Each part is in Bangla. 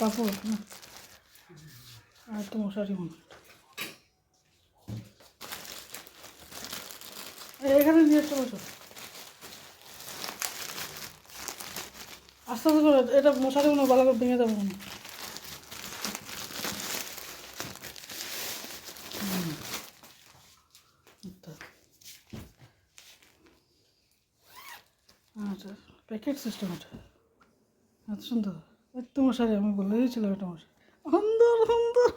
কাপড় না, আর তো মশারি মনে এখানে নিয়ে একটা বসো। আস্তে আস্তে করে, এটা মশারি মনে ভালো করে ভেঙে যাবে মনে। আচ্ছা, প্যাকেট সিস্টেম এটা এত সুন্দর। এত মশারি আমি বলেই ছিলাম এটা মশারি সুন্দর সুন্দর,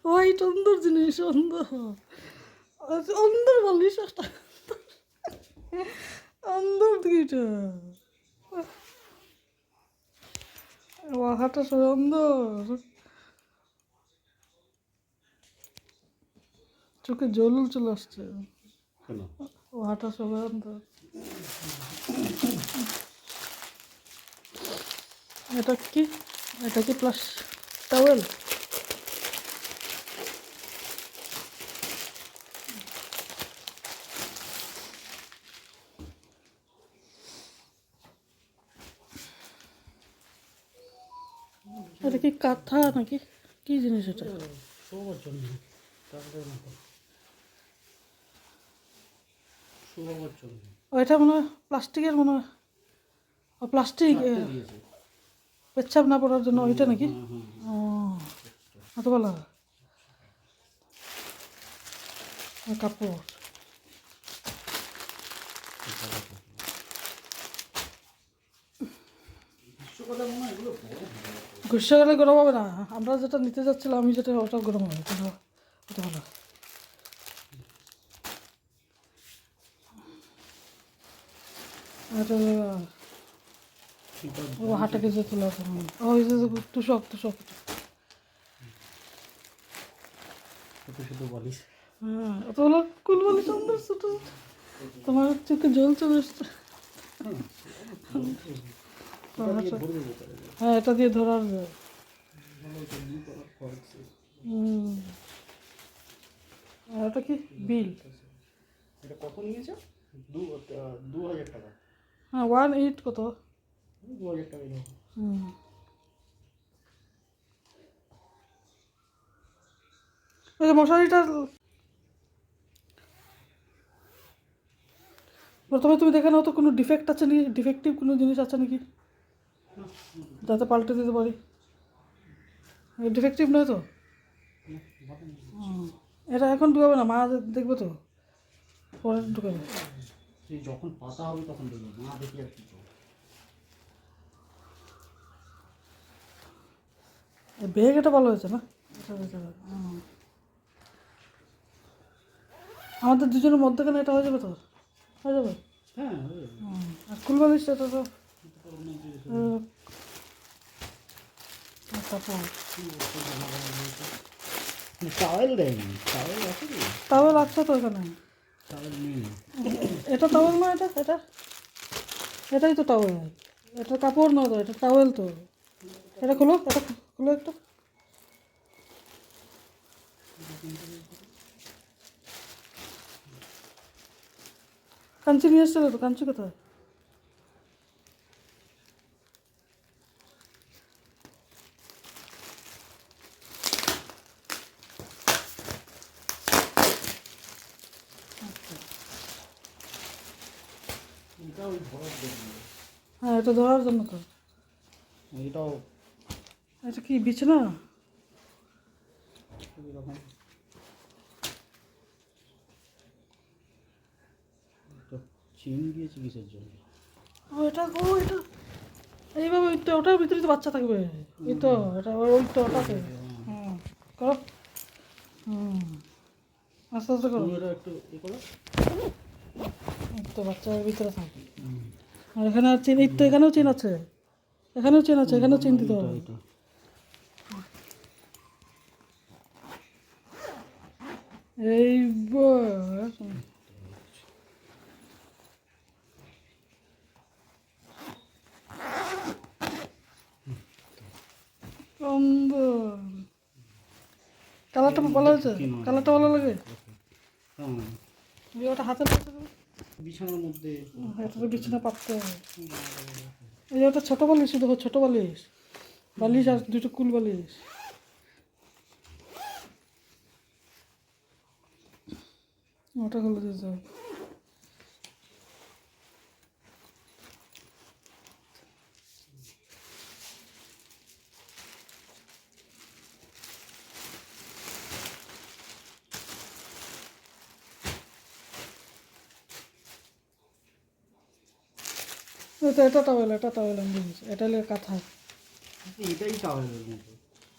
হোয়াইট সুন্দর জিনিস, সুন্দর সুন্দর বলিস একটা সুন্দর দিকটা হাটা সুন্দর, চোখে জল চলে আসছে ও হাটা সুন্দর। এটা কি, এটা কি প্লাস টাওয়েল? এটা কি কাঁথা নাকি কি জিনিস এটা? শোবার জন্য, শোবার জন্য ওইটা মনে হয় প্লাস্টিকের, মনে হয় প্লাস্টিক পেচ্ছাপ না পড়ার জন্য ওইটা নাকি? ও এত ভালো কাপড়। গ্রীষ্মকালে গরম হবে না, আমরা যেটা নিতে যাচ্ছিলাম, আমি যেটা, ওটা গরম হবে, ওটা ভালো। এটা ও হাটাকে যে তোলা আছে, ওই যে তুষক তুষক, শুধু বলিস। হ্যাঁ অত হলো কুল বলি সুন্দর ছোট, তোমার চোখে জল চলে এসছে। হ্যাঁ এটা দিয়ে ধরার যায়। আর ওটা কি বিল? এটা কত নিয়েছে? 2000 টাকা। হ্যাঁ 18 কত? 2000 টাকা। ওই যে মশারিটা প্রথমে তুমি দেখে নাও তো কোনো ডিফেক্ট আছে নাকি, ডিফেক্টিভ কোনো জিনিস আছে নাকি, যাতে পাল্টে দিতে পারি। ডিফেক্টিভ নয় তো? এটা এখন ঢুকাবে না, মা দেখবে তো, পরে ঢুকাবে। যখন পাতা হবে তখন দেখবে, মা দেখি আর কি। ব্যাগ এটা ভালো হয়েছে না, আমাদের দুজনের মধ্যেখানে এটা হয়ে যাবে তো, হয়ে যাবে। হ্যাঁ আর কুলবালিশ এটা তো টাওয়েল দেয়নি, টাওয়েল আছে কি? টাওয়েল আছে তো এখানে, টাওয়েল নেই। এটা টাওয়েল না, এটা এটা এটাই তো টাওয়েল, এটা কাপড় নয় তো, এটা টাওয়েল তো। এটা খুলো, এটা খুলো একটা। কাঞ্চি নিয়ে এসছিল তো, কাঞ্চি কোথায়? হ্যাঁ এটা ধরার জন্য তো। এটাও এটা কি বিছানা? এরকম চেন দিয়েছে কিসের জন্য? এটা এইভাবে ওটার ভিতরে তো বাচ্চা থাকবে, এই তো এটা ওই তো ওটাতে। হুম করো, আস্তে আস্তে করো, এটা একটু এ করো। তো বাচ্চার ভিতরে থাকবে। আর এখানে আর চেন, এই তো এখানেও চেন আছে, এখানেও চেন আছে, এখানেও চেন দিতে হবে। এই কালারটা ভালো হয়েছে, কালারটা ভালো লাগে। ওটা হাতে বিছানার মধ্যে এটা তো বিছানা পাততে হবে। এই যে ওটা ছোটো বালিশ, শুধু ছোটো বালিশ, বালিশ আর দুটো কুল বালিশ। ওটা খুলে দিতে হবে। এটা টাওয়েল আমি বুঝেছি, এটা হলে কাঁথা। এটাই টাওয়ারের মতো।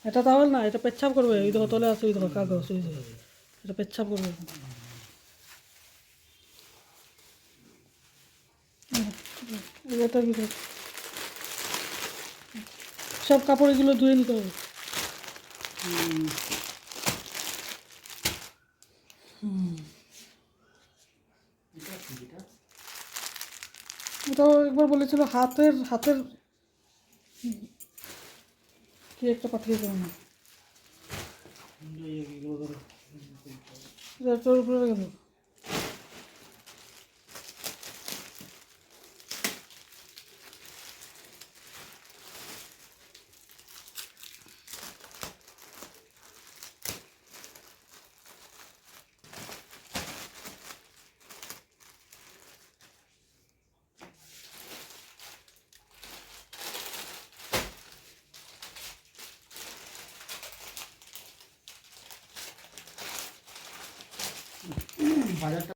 এটা টাওয়েল না, এটা পেচ্ছাপ করবে, ওই দেখো তলে আছে, ওই দেখো কাগজ, ওই দেখো এটা পেচ্ছাপ করবে। এটার ভিতরে সব কাপড় এগুলো ধুয়ে নিতে হবে। এটা কি এটা? ওটাও একবার বলেছিল হাতের হাতের কি একটা পাঠিয়েছে না, এগুলো ধরো। এটার উপরে রেখে দেবো। বাজারটা